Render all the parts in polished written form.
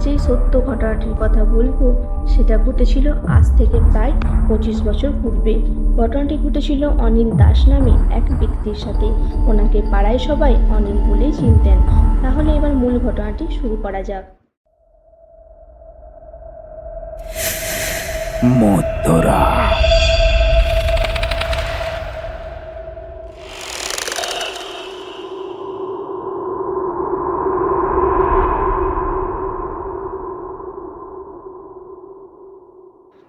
যেই সত্য ঘটনাটির কথা বলবো সেটা ঘটেছিল আজ থেকে প্রায় 25 বছর পূর্বে। ঘটনাটি ঘটেছিল অনিল দাস নামে এক ব্যক্তির সাথে। ওনাকে পাড়ায় সবাই অনিল বলেই চিনতেন। তাহলে এবার মূল ঘটনাটি শুরু করা যাক। মধ্যরা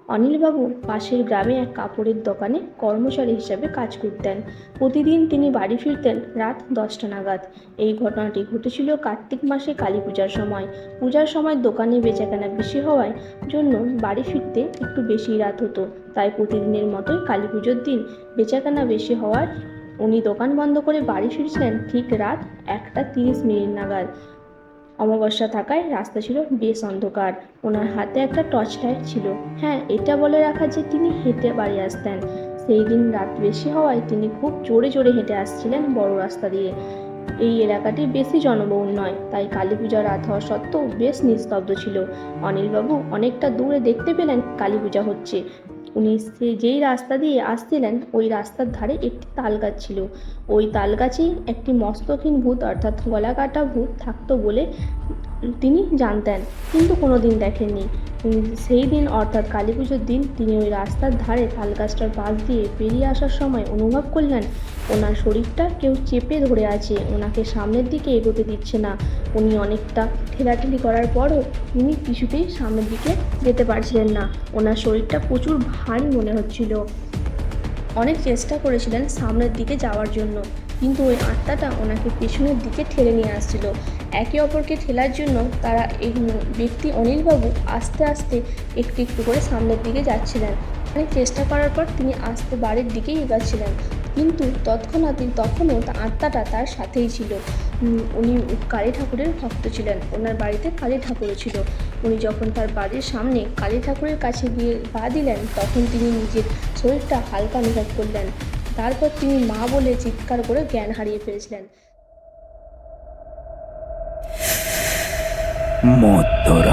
অনিলবাবু পাশের গ্রামে এক কাপড়ের দোকানে কর্মচারী হিসাবে কাজ করতেন। প্রতিদিন তিনি বাড়ি ফিরতেন রাত 10টা নাগাদ। এই ঘটনাটি ঘটেছিল কার্তিক মাসে কালী পূজার সময়। পূজার সময় দোকানে বেচাকেনা বেশি হওয়ার জন্য বাড়ি ফিরতে একটু বেশি রাত হতো। তাই প্রতিদিনের মতোই কালী পুজোর দিন বেচাকেনা বেশি হওয়ার উনি দোকান বন্ধ করে বাড়ি ফিরছিলেন ঠিক রাত 1:30 নাগাদ। অমাবস্যা থাকায় রাস্তা ছিল বেশ অন্ধকার। ওনার হাতে একটা টর্চ লাইট ছিল। হ্যাঁ, এটা বলে রাখা যে তিনি হেঁটে বাড়ি আসতেন। সেই দিন রাত বেশি হওয়ায় তিনি খুব জোরে জোরে হেঁটে আসছিলেন বড় রাস্তা দিয়ে। এই এলাকাটি বেশি জনবহুল নয়, তাই কালী পূজা রাত হওয়া সত্ত্বেও বেশ নিস্তব্ধ ছিল। অনিলবাবু অনেকটা দূরে দেখতে পেলেন কালী পূজা হচ্ছে। উনি যেই রাস্তা দিয়ে আসছিলেন ওই রাস্তার ধারে একটি তাল গাছ ছিল। ওই তাল গাছেই একটি মস্তকহীন ভূত অর্থাৎ গলা কাটা ভূত থাকতো বলে তিনি জানতেন, কিন্তু কোনোদিন দেখেননি। সেই দিন অর্থাৎ কালী পুজোর দিন তিনি ওই রাস্তার ধারে তাল গাছটার পাশ দিয়ে পেরিয়ে আসার সময় অনুভব করলেন ওনার শরীরটা কেউ চেপে ধরে আছে, ওনাকে সামনের দিকে এগোতে দিচ্ছে না। উনি অনেকটা ঠেলাঠেলি করার পরও তিনি কিছুতেই সামনের দিকে যেতে পারছিলেন না। ওনার শরীরটা প্রচুর ভারী মনে হচ্ছিল। অনেক চেষ্টা করেছিলেন সামনের দিকে যাওয়ার জন্য, কিন্তু ওই আত্মাটা ওনাকে পেছনের দিকে ঠেলে নিয়ে আসছিল। একে অপরকে ঠেলার জন্য তারা এই ব্যক্তি অনিলবাবু আস্তে আস্তে একটু একটু করে সামনের দিকে যাচ্ছিলেন। অনেক চেষ্টা করার পর তিনি আস্তে বাড়ির দিকেই এগোচ্ছিলেন, কিন্তু তখনও আত্মাটা তার সাথেই ছিল। উনি কালী ঠাকুরের ভক্ত ছিলেন, ওনার বাড়িতে কালী ঠাকুরও ছিল। উনি যখন তার বাড়ির সামনে কালী ঠাকুরের কাছে গিয়ে পা দিলেন তখন তিনি নিজের শরীরটা হালকা অনুভব করলেন। তারপর তিনি মা বলে চিৎকার করে জ্ঞান হারিয়ে ফেলেছিলেন। মধ্যরা